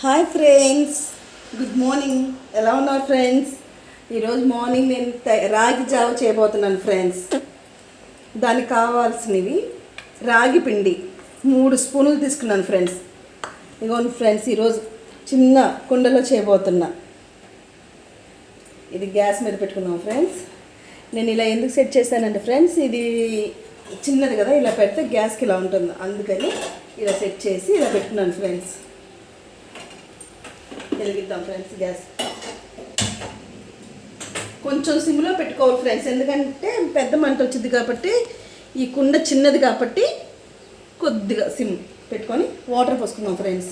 Hi friends, good morning. ఎలా ఉన్నారు friends? ఈరోజు మార్నింగ్ నేను రాగి జావ చేయబోతున్నాను ఫ్రెండ్స్. దానికి కావాల్సినవి రాగి పిండి 3 స్పూన్లు తీసుకున్నాను ఫ్రెండ్స్. ఇదిగోండి ఫ్రెండ్స్, ఈరోజు చిన్న కుండలో చేయబోతున్నా. ఇది గ్యాస్ మీద పెట్టుకున్నాం ఫ్రెండ్స్. నేను ఇలా ఎందుకు సెట్ చేశానంటే ఫ్రెండ్స్, ఇది చిన్నది కదా, ఇలా పెడితే గ్యాస్కి ఇలా ఉంటుంది, అందుకని ఇలా సెట్ చేసి ఇలా పెట్టుకున్నాను ఫ్రెండ్స్. వెలిగిద్దాం ఫ్రెండ్స్. గ్యాస్ కొంచెం సిమ్లో పెట్టుకోవాలి ఫ్రెండ్స్, ఎందుకంటే పెద్ద మంట వచ్చింది కాబట్టి, ఈ కుండ చిన్నది కాబట్టి కొద్దిగా సిమ్ పెట్టుకొని వాటర్ పోసుకుందాం ఫ్రెండ్స్.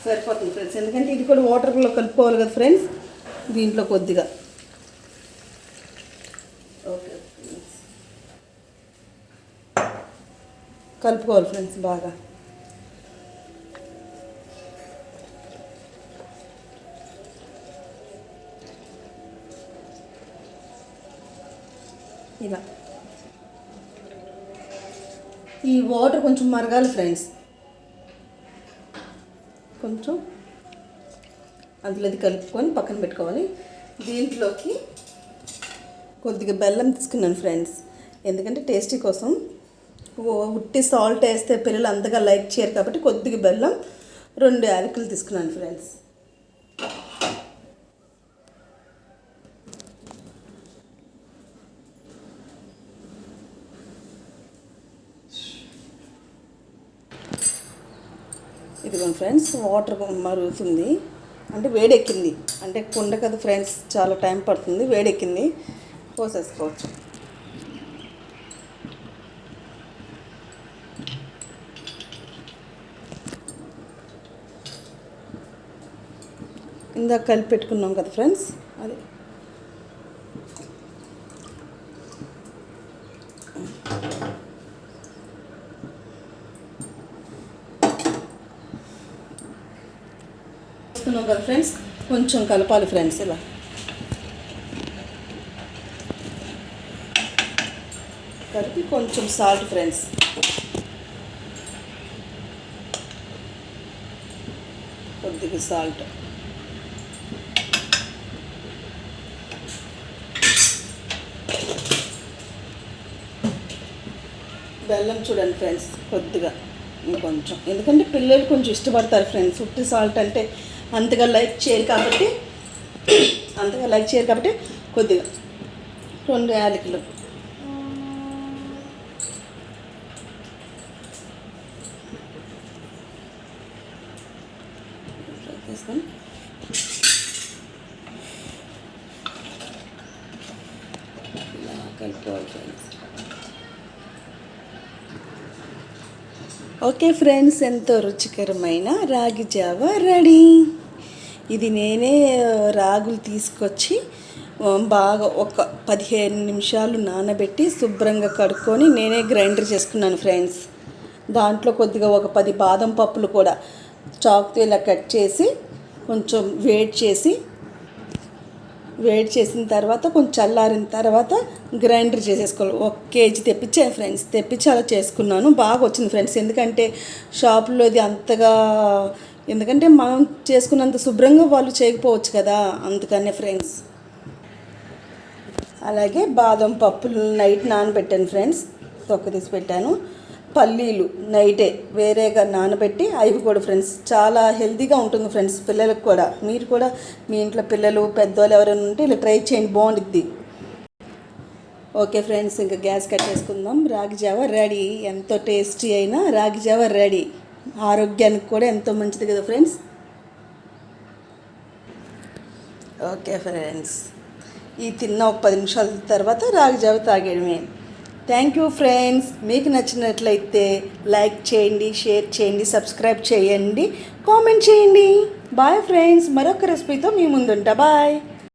సరిపోతుంది ఫ్రెండ్స్, ఎందుకంటే ఇది కూడా వాటర్లో కలుపుకోవాలి కదా ఫ్రెండ్స్. దీంట్లో కొద్దిగా ఓకే కలుపుకోవాలి ఫ్రెండ్స్ బాగా. ఇలా ఈ వాటర్ కొంచెం మరగాలి ఫ్రెండ్స్. కొంచెం అందులోది కలుపుకొని పక్కన పెట్టుకోవాలి. దీంట్లోకి కొద్దిగా బెల్లం తీసుకున్నాను ఫ్రెండ్స్, ఎందుకంటే టేస్టీ కోసం. ఉట్టి సాల్ట్ వేస్తే పిల్లలు అంతగా లైక్ చేయరు కాబట్టి కొద్దిగా బెల్లం, 2 యాలకులు తీసుకున్నాను ఫ్రెండ్స్. ఇదిగోండి ఫ్రెండ్స్, వాటర్ మరుగుతుంది, అంటే వేడెక్కింది, అంటే కుండ కదా ఫ్రెండ్స్, చాలా టైం పడుతుంది. వేడెక్కింది, పోసేసుకోవచ్చు. ఇందాక కలిపి పెట్టుకున్నాం కదా ఫ్రెండ్స్, అది వేసుకున్నాం కదా ఫ్రెండ్స్. కొంచెం కలపాలి ఫ్రెండ్స్, ఇలా కలిపి కొంచెం సాల్ట్ ఫ్రెండ్స్, కొద్దిగా సాల్ట్, బెల్లం చూడండి ఫ్రెండ్స్ కొద్దిగా ఇంకొంచెం, ఎందుకంటే పిల్లలు కొంచెం ఇష్టపడతారు ఫ్రెండ్స్. ఉట్టి సాల్ట్ అంటే అంతగా లైక్ చేయరు కాబట్టి కొద్దిగా 2 యాలకులు, తీసుకొని ఇలా కలుపుకోవాలి ఫ్రెండ్స్. ఓకే ఫ్రెండ్స్, ఎంతో రుచికరమైన రాగి జావ రెడీ. ఇది నేనే రాగులు తీసుకొచ్చి బాగా ఒక 15 నిమిషాలు నానబెట్టి శుభ్రంగా కడుక్కొని నేనే గ్రైండర్ చేసుకున్నాను ఫ్రెండ్స్. దాంట్లో కొద్దిగా ఒక 10 బాదం పప్పులు కూడా చాకుతో ఇలా కట్ చేసి కొంచెం వేడి చేసిన తర్వాత కొంచెం చల్లారిన తర్వాత గ్రైండర్ చేసేసుకోవాలి. 1 కేజీ తెప్పించాను ఫ్రెండ్స్, తెప్పించి అలా చేసుకున్నాను. బాగా వచ్చింది ఫ్రెండ్స్, ఎందుకంటే షాపులోది అంతగా, ఎందుకంటే మనం చేసుకున్నంత శుభ్రంగా వాళ్ళు చేయకపోవచ్చు కదా, అందుకనే ఫ్రెండ్స్. అలాగే బాదం పప్పులు నైట్ నానబెట్టాను ఫ్రెండ్స్, తొక్క తీసి పెట్టాను. పల్లీలు నైటే వేరేగా నానబెట్టి అవి కూడా ఫ్రెండ్స్ చాలా హెల్తీగా ఉంటుంది ఫ్రెండ్స్ పిల్లలకు కూడా. మీరు కూడా మీ ఇంట్లో పిల్లలు పెద్దవాళ్ళు ఎవరైనా ఉంటే ఇలా ట్రై చేయండి, బాగుంటుంది. ఓకే ఫ్రెండ్స్, ఇంకా గ్యాస్ కట్టేసుకుందాం. రాగి జావ రెడీ. ఎంతో టేస్టీ అయినా రాగి జావ రెడీ. ఆరోగ్యానికి కూడా ఎంతో మంచిది కదా ఫ్రెండ్స్. ఓకే ఫ్రెండ్స్, ఈ తిన్న ఒక 10 నిమిషాల తర్వాత రాగి జావ తాగేయడమే. Thank you friends. మీకు నచ్చినట్లయితే లైక్ చేయండి, షేర్ చేయండి, సబ్స్క్రైబ్ చేయండి, కామెంట్ చేయండి. బాయ్ ఫ్రెండ్స్, మరొక రెసిపీతో మీ ముందుంటా. బాయ్.